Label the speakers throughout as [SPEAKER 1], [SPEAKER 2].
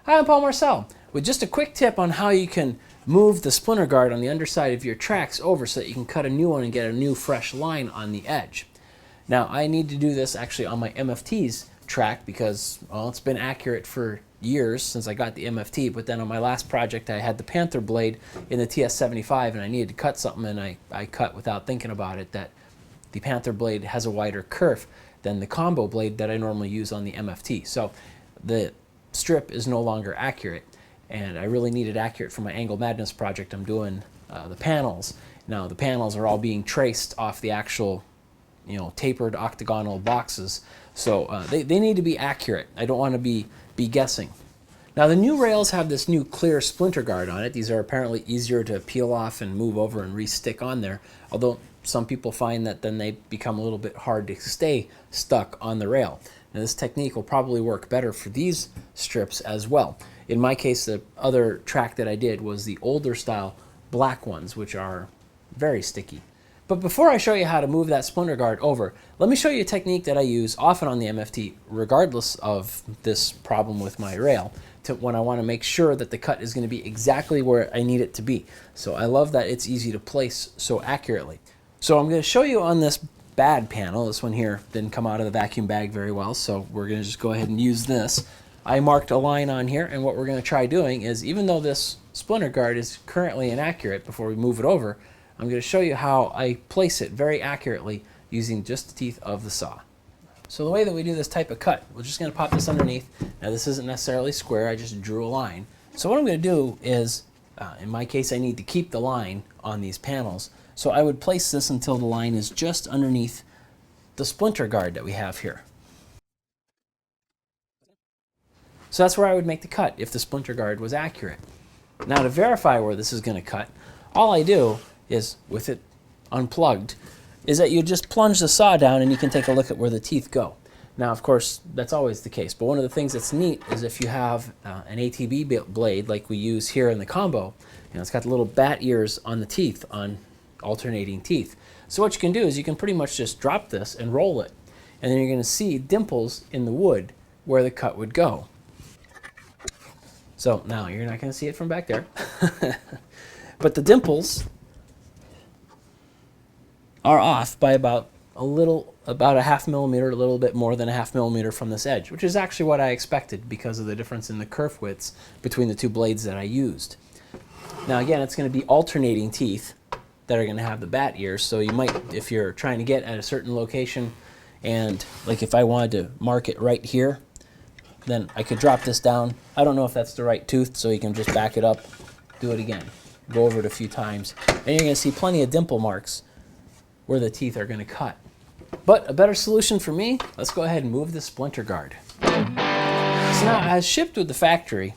[SPEAKER 1] Hi, I'm Paul Marcel with just a quick tip on how you can move the splinter guard on the underside of your tracks over so that you can cut a new one and get a new fresh line on the edge. Now, I need to do this actually on my MFT's track because, well, it's been accurate for years since I got the MFT, but then on my last project I had the Panther blade in the TS75 and I needed to cut something, and I cut without thinking about it that the Panther blade has a wider kerf than the combo blade that I normally use on the MFT. So the strip is no longer accurate, and I really need it accurate for my Angle Madness project. I'm doing the panels. Now the panels are all being traced off the actual, tapered octagonal boxes, so they need to be accurate. I don't want to be guessing. Now the new rails have this new clear splinter guard on it. These are apparently easier to peel off and move over and re-stick on there, although some people find that then they become a little bit hard to stay stuck on the rail. Now this technique will probably work better for these strips as well. In my case, the other track that I did was the older style black ones, which are very sticky. But before I show you how to move that splinter guard over, let me show you a technique that I use often on the MFT, regardless of this problem with my rail, when I want to make sure that the cut is going to be exactly where I need it to be. So I love that it's easy to place so accurately. So I'm going to show you on this bad panel. This one here didn't come out of the vacuum bag very well, so we're going to just go ahead and use this. I marked a line on here, and what we're going to try doing is, even though this splinter guard is currently inaccurate, before we move it over, I'm going to show you how I place it very accurately using just the teeth of the saw. So the way that we do this type of cut, we're just going to pop this underneath. Now this isn't necessarily square, I just drew a line. So what I'm going to do is, in my case, I need to keep the line on these panels. So I would place this until the line is just underneath the splinter guard that we have here. So that's where I would make the cut if the splinter guard was accurate. Now to verify where this is going to cut, all I do is, with it unplugged, is that you just plunge the saw down and you can take a look at where the teeth go. Now of course that's always the case, but one of the things that's neat is if you have an ATB blade like we use here in the combo, it's got the little bat ears on the teeth, on alternating teeth. So what you can do is you can pretty much just drop this and roll it, and then you're going to see dimples in the wood where the cut would go. So now you're not going to see it from back there, but the dimples are off by about a half millimeter, a little bit more than a half millimeter from this edge, which is actually what I expected because of the difference in the kerf widths between the two blades that I used. Now again, it's going to be alternating teeth that are going to have the bat ears, so you might, if you're trying to get at a certain location, and like if I wanted to mark it right here, then I could drop this down. I don't know if that's the right tooth, so you can just back it up, do it again, go over it a few times, and you're going to see plenty of dimple marks where the teeth are going to cut. But a better solution for me, let's go ahead and move the splinter guard. So now, as shipped with the factory,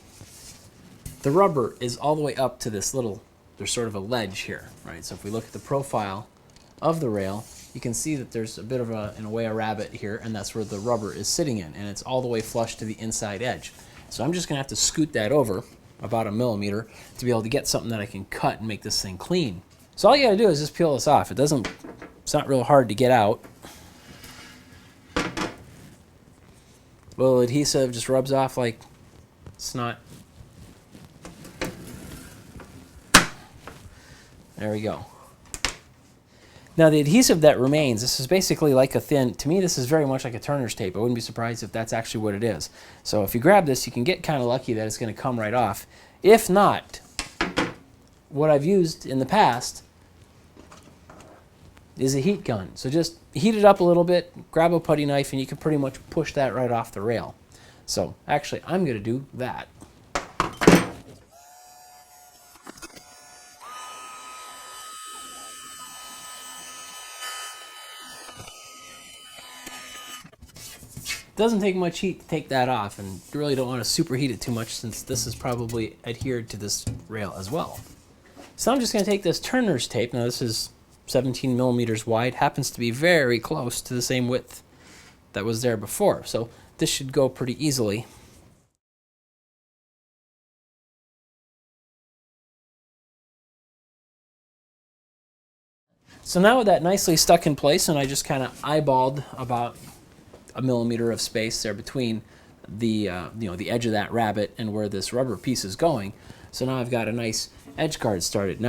[SPEAKER 1] the rubber is all the way up to this little, there's sort of a ledge here, right? So if we look at the profile of the rail, you can see that there's a bit of a, in a way, a rabbit here, and that's where the rubber is sitting in, and it's all the way flush to the inside edge. So I'm just going to have to scoot that over about 1 millimeter to be able to get something that I can cut and make this thing clean. So all you got to do is just peel this off. It's not real hard to get out. Little adhesive just rubs off like snot. There we go. Now the adhesive that remains, this is basically like a thin, to me this is very much like a turner's tape. I wouldn't be surprised if that's actually what it is. So if you grab this, you can get kind of lucky that it's going to come right off. If not, what I've used in the past is a heat gun. So just heat it up a little bit, grab a putty knife, and you can pretty much push that right off the rail. So actually I'm going to do that. It doesn't take much heat to take that off, and you really don't want to superheat it too much since this is probably adhered to this rail as well. So I'm just going to take this turner's tape. Now this is 17 millimeters wide, happens to be very close to the same width that was there before, so this should go pretty easily. So now with that nicely stuck in place, and I just kind of eyeballed about 1 millimeter of space there between the the edge of that rabbet and where this rubber piece is going. So now I've got a nice edge guard started.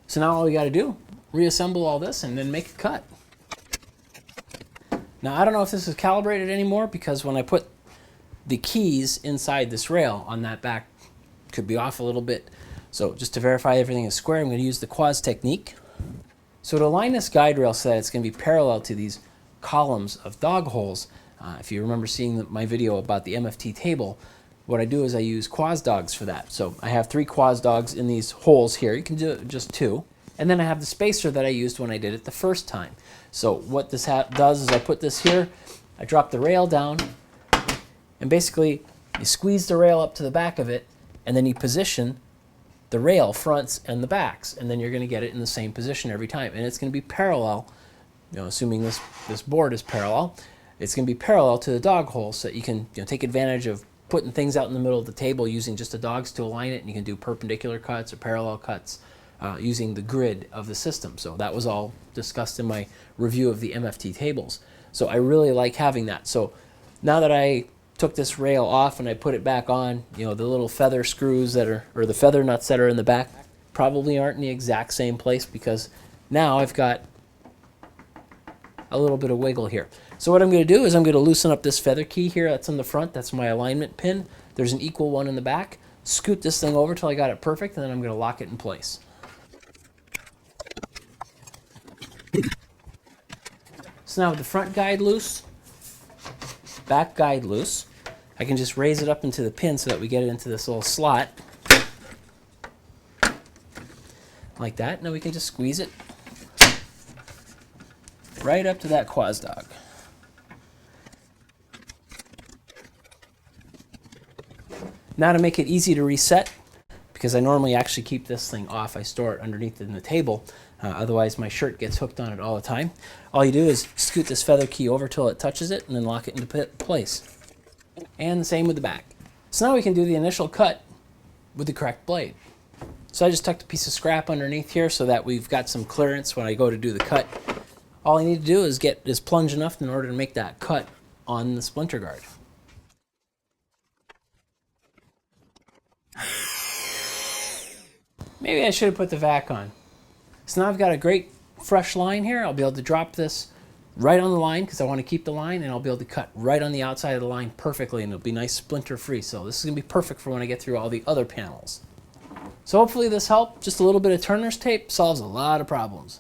[SPEAKER 1] So now all we got to do, reassemble all this and then make a cut. Now I don't know if this is calibrated anymore, because when I put the keys inside this rail on that back, could be off a little bit. So just to verify everything is square, I'm going to use the quaz technique. So to align this guide rail so that it's going to be parallel to these columns of dog holes, if you remember seeing my video about the MFT table, what I do is I use quaz dogs for that. So I have 3 quaz dogs in these holes here. You can do just 2. And then I have the spacer that I used when I did it the first time. So what this does is I put this here, I drop the rail down, and basically you squeeze the rail up to the back of it, and then you position the rail fronts and the backs, and then you're going to get it in the same position every time. And it's going to be parallel, assuming this board is parallel, it's going to be parallel to the dog hole, so that you can take advantage of putting things out in the middle of the table using just the dogs to align it, and you can do perpendicular cuts or parallel cuts using the grid of the system. So that was all discussed in my review of the MFT tables. So I really like having that. So now that I took this rail off and I put it back on, the little feather screws that are, or the feather nuts that are in the back, probably aren't in the exact same place, because now I've got a little bit of wiggle here. So what I'm going to do is I'm going to loosen up this feather key here that's on the front. That's my alignment pin. There's an equal one in the back. Scoot this thing over till I got it perfect, and then I'm going to lock it in place. So now with the front guide loose, back guide loose, I can just raise it up into the pin so that we get it into this little slot. Like that. Now we can just squeeze it right up to that quaz dog. Now to make it easy to reset, because I normally actually keep this thing off, I store it underneath in the table, otherwise my shirt gets hooked on it all the time. All you do is scoot this feather key over till it touches it, and then lock it into place. And the same with the back. So now we can do the initial cut with the correct blade. So I just tucked a piece of scrap underneath here so that we've got some clearance when I go to do the cut. All I need to do is get this plunge enough in order to make that cut on the Splinterguard. Maybe I should have put the vac on. So now I've got a great fresh line here. I'll be able to drop this right on the line because I want to keep the line, and I'll be able to cut right on the outside of the line perfectly, and it'll be nice splinter free. So this is going to be perfect for when I get through all the other panels. So hopefully this helped. Just a little bit of turner's tape solves a lot of problems.